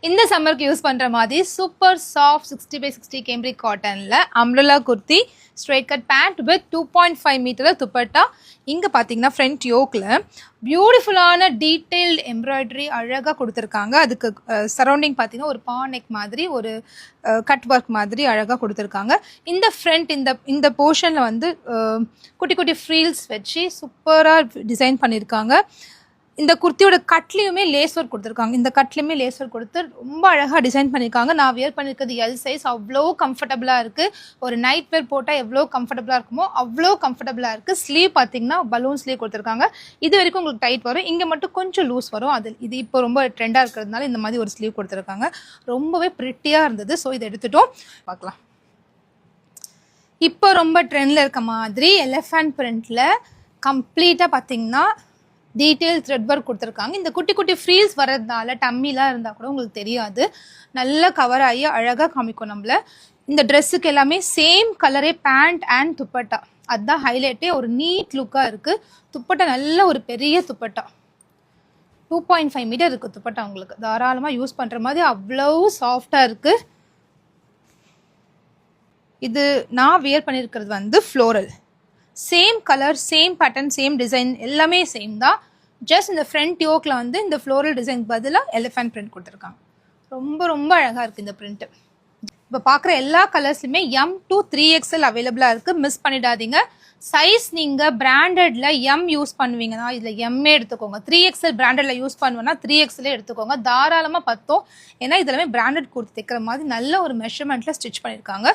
இந்த சம்மருக்கு யூஸ் பண்ணுற மாதிரி சூப்பர் சாஃப்ட் 60x60 கேம்ப்ரிக் காட்டனில் umbrella kurti straight cut pant with 2.5 மீட்டரில் துப்பட்டா. இங்கே பார்த்தீங்கன்னா ஃப்ரண்ட் யோக்கில் பியூட்டிஃபுல்லான டீட்டெயில்டு எம்ப்ராய்டரி அழகாக கொடுத்துருக்காங்க. அதுக்கு சரௌண்டிங் பார்த்தீங்கன்னா ஒரு பானெக் மாதிரி ஒரு கட் ஒர்க் மாதிரி அழகாக கொடுத்துருக்காங்க. இந்த ஃப்ரண்ட் இந்த போர்ஷனில் வந்து குட்டி குட்டி ஃப்ரீல்ஸ் வச்சு சூப்பராக டிசைன் பண்ணியிருக்காங்க. இந்த குர்த்தியோட கட்லேயுமே லேஸ் ஒர்க் கொடுத்துருக்காங்க. இந்த கட்லேயுமே லேஸ் ஒர்க் கொடுத்து ரொம்ப அழகாக டிசைன் பண்ணியிருக்காங்க. நான் வியர் பண்ணியிருக்கிறது எல் சைஸ். அவ்வளோ கம்ஃபர்டபுளாக இருக்குது. ஒரு நைட் வேர் போட்டால் எவ்வளோ கம்ஃபர்டபுளாக இருக்குமோ அவ்வளோ கம்ஃபர்டபுளாக இருக்குது. ஸ்லீவ் பார்த்தீங்கன்னா பலூன் ஸ்லீவ் கொடுத்துருக்காங்க. இது வரைக்கும் உங்களுக்கு டைட் வரும், இங்கே மட்டும் கொஞ்சம் லூஸ் வரும். இது இப்போ ரொம்ப ட்ரெண்டாக இருக்கிறதுனால இந்த மாதிரி ஒரு ஸ்லீவ் கொடுத்துருக்காங்க. ரொம்பவே ப்ரிட்டியாக இருந்தது. ஸோ இதை எடுத்துட்டோம், பார்க்கலாம். இப்போ ரொம்ப ட்ரெண்டில் இருக்க மாதிரி எலிஃபண்ட் பிரிண்டில் கம்ப்ளீட்டாக பார்த்தீங்கன்னா டீட்டெயில் த்ரெட் ஒர்க் கொடுத்துருக்காங்க. இந்த குட்டி குட்டி ஃப்ரீல்ஸ் வர்றதுனால டம்மிலாம் இருந்தால் கூட உங்களுக்கு தெரியாது. நல்லா கவர் ஆகி அழகாக காமிக்கும் நம்மள. இந்த ட்ரெஸ்ஸுக்கு எல்லாமே சேம் கலரே பேண்ட் அண்ட் துப்பட்டா. அதுதான் ஹைலைட்டே. ஒரு நீட் லுக்காக இருக்குது. துப்பட்டா நல்ல ஒரு பெரிய துப்பட்டா, 2.5 மீட்டர் இருக்குது துப்பட்டா. உங்களுக்கு தாராளமாக யூஸ் பண்ணுற மாதிரி அவ்வளோ சாஃப்டாக இருக்குது. இது நான் வியர் பண்ணியிருக்கிறது வந்து floral. Same colour, same pattern, same design எல்லாமே சேம் தான். ஜஸ்ட் இந்த ஃப்ரண்ட் யோக்கில் வந்து இந்த ஃப்ளோரல் டிசைன் பதிலாக எலிஃபண்ட் பிரிண்ட் கொடுத்துருக்காங்க. ரொம்ப ரொம்ப அழகாக இருக்குது இந்த பிரிண்ட்டு. இப்போ பார்க்குற எல்லா கலர்ஸ்லையுமே M to 3XL அவைலபிளாக இருக்குது. மிஸ் பண்ணிடாதீங்க. சைஸ் நீங்கள் பிராண்டடில் M யூஸ் பண்ணுவீங்கன்னா இதில் எம்ஏ எடுத்துக்கோங்க. 3XL பிராண்டடில் யூஸ் பண்ணுவேன்னா 3XL எடுத்துக்கோங்க. தாராளமாக பத்தும். ஏன்னா இதெல்லாமே பிராண்டட் கொடுத்து தைக்கிற மாதிரி நல்ல ஒரு மெஷர்மெண்ட்டில் ஸ்டிச் பண்ணியிருக்காங்க.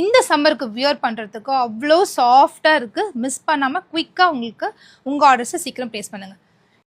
இந்த சம்மருக்கு வியர் பண்ணுறதுக்கு அவ்வளோ சாஃப்டாக இருக்குது. மிஸ் பண்ணாமல் குயிக்காக உங்களுக்கு உங்கள் ஆர்டர்ஸை சீக்கிரம் ப்ளேஸ் பண்ணுங்கள்.